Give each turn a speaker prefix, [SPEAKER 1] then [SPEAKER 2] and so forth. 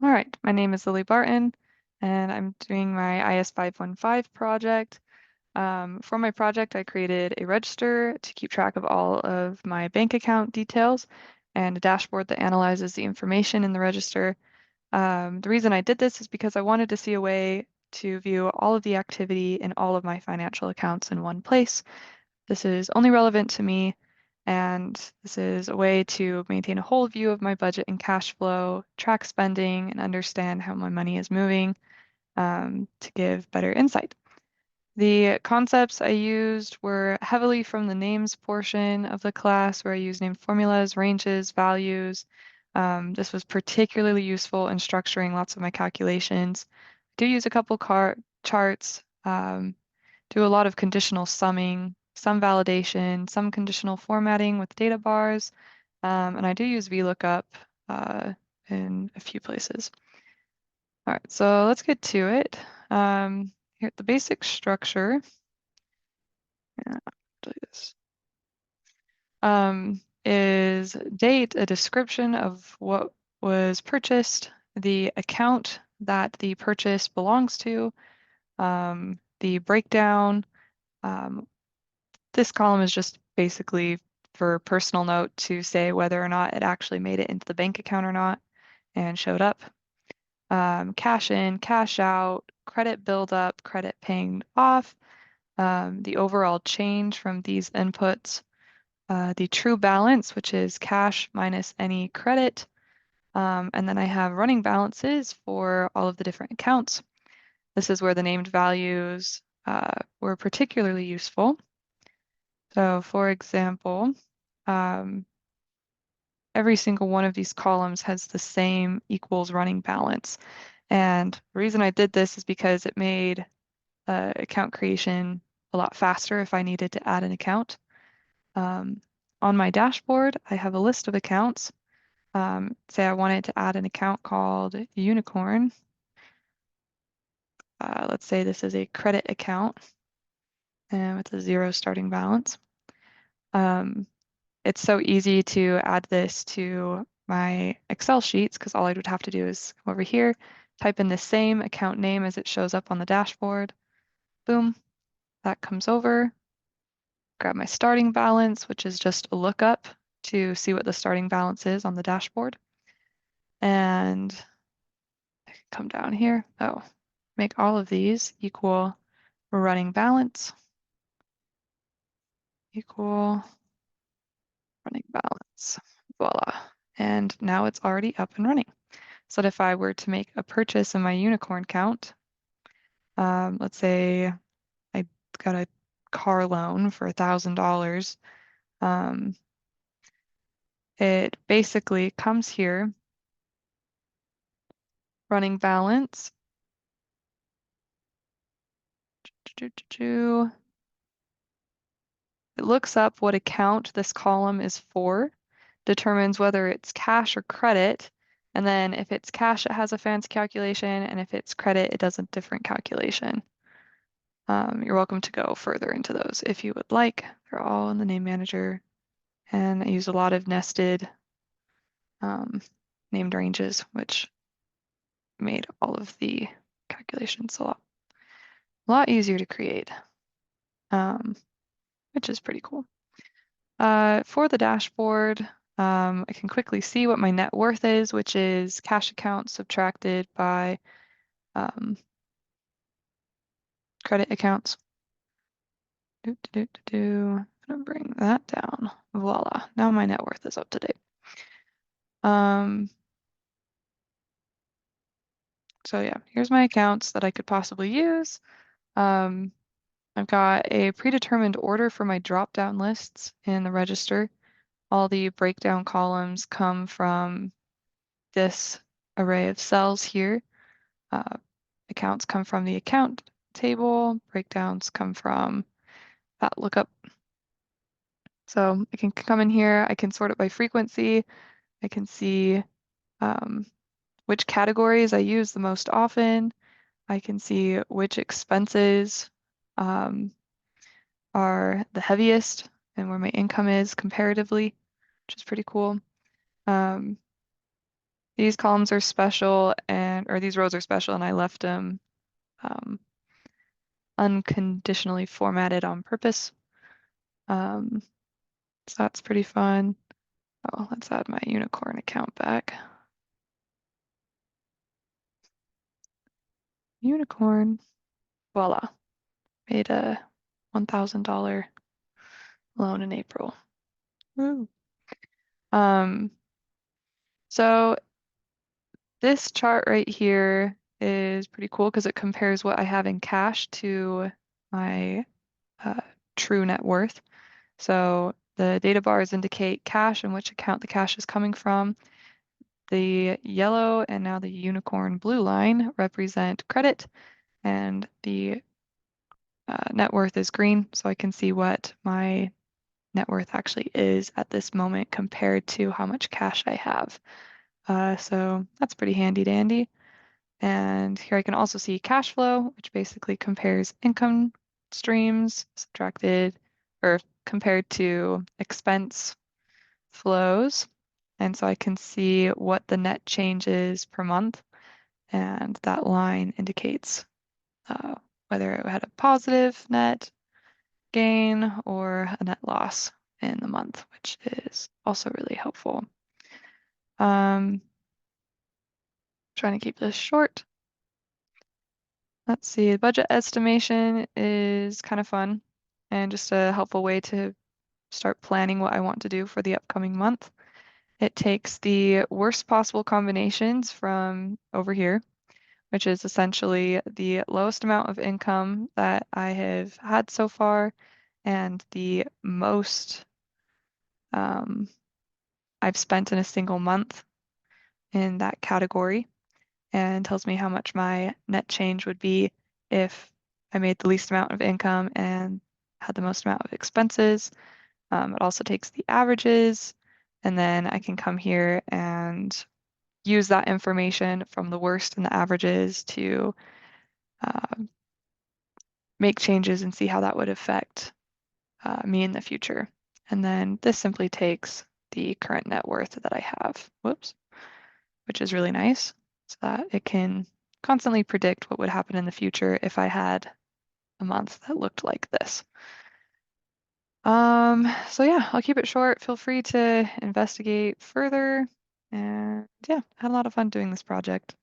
[SPEAKER 1] All right, my name is Lily Barton, and I'm doing my IS515 project. For my project, I created a register to keep track of all of my bank account details and a dashboard that analyzes the information in the register. The reason I did this is because I wanted to see a way to view all of the activity in all of my financial accounts in one place. This is only relevant to me, and this is a way to maintain a whole view of my budget and cash flow, track spending, and understand how my money is moving to give better insight. The concepts I used were heavily from the names portion of the class, where I used named formulas, ranges, values. This was particularly useful in structuring lots of my calculations. I do use a couple charts, do a lot of conditional summing, some validation, some conditional formatting with data bars, and I do use VLOOKUP in a few places. All right, so let's get to it. Here, the basic structure. Yeah, do this. Is date, a description of what was purchased, the account that the purchase belongs to, the breakdown. Um, this column is just basically for personal note to say whether or not it actually made it into the bank account or not and showed up. Cash in, cash out, credit build up, credit paying off, the overall change from these inputs, the true balance, which is cash minus any credit. And then I have running balances for all of the different accounts. This is where the named values were particularly useful. So for example, um, every single one of these columns has the same equals running balance. And the reason I did this is because it made account creation a lot faster if I needed to add an account. On my dashboard, I have a list of accounts. Say I wanted to add an account called Unicorn. Let's say this is a credit account and with a 0 starting balance. It's so easy to add this to my Excel sheets because all I would have to do is come over here, type in the same account name as it shows up on the dashboard. Boom, that comes over. Grab my starting balance, which is just a lookup to see what the starting balance is on the dashboard. And I can come down here. Oh, make all of these equal running balance, equal running balance. Voila. And now it's already up and running. So that if I were to make a purchase in my unicorn count, let's say I got a car loan for $1,000, it basically comes here, running balance. It looks up what account this column is for, determines whether it's cash or credit, and then if it's cash, it has a fancy calculation, and if it's credit, it does a different calculation. You're welcome to go further into those if you would like. They're all in the name manager, and I use a lot of nested named ranges, which made all of the calculations a lot easier to create, which is pretty cool. For the dashboard, I can quickly see what my net worth is, which is cash account subtracted by credit accounts. I'm gonna bring that down. Voila, now my net worth is up to date. So yeah, here's my accounts that I could possibly use. I've got a predetermined order for my drop-down lists in the register. All the breakdown columns come from this array of cells here. Accounts come from the account table. Breakdowns come from that lookup. So I can come in here, I can sort it by frequency. I can see which categories I use the most often. I can see which expenses are the heaviest and where my income is comparatively, which is pretty cool. These columns are special or these rows are special and I left them um, unconditionally formatted on purpose. Um, so that's pretty fun. Oh, let's add my unicorn account back. Unicorn. Voila. Made a $1,000 loan in April. Woo. Um, so this chart right here is pretty cool because it compares what I have in cash to my uh, true net worth. So the data bars indicate cash and which account the cash is coming from. The yellow and now the unicorn blue line represent credit, and the net worth is green, so I can see what my net worth actually is at this moment compared to how much cash I have. So that's pretty handy dandy. And here I can also see cash flow, which basically compares income streams subtracted or compared to expense flows. And so I can see what the net change is per month. And that line indicates uh, whether it had a positive net gain or a net loss in the month, which is also really helpful. Um, Trying to keep this short. Let's see, budget estimation is kind of fun and just a helpful way to start planning what I want to do for the upcoming month. It takes the worst possible combinations from over here, which is essentially the lowest amount of income that I have had so far and the most um, I've spent in a single month in that category, and tells me how much my net change would be if I made the least amount of income and had the most amount of expenses. It also takes the averages, and then I can come here and use that information from the worst and the averages to uh, make changes and see how that would affect me in the future. And then this simply takes the current net worth that I have, whoops, which is really nice, so that it can constantly predict what would happen in the future if I had a month that looked like this. So yeah, I'll keep it short. Feel free to investigate further. And yeah, had a lot of fun doing this project.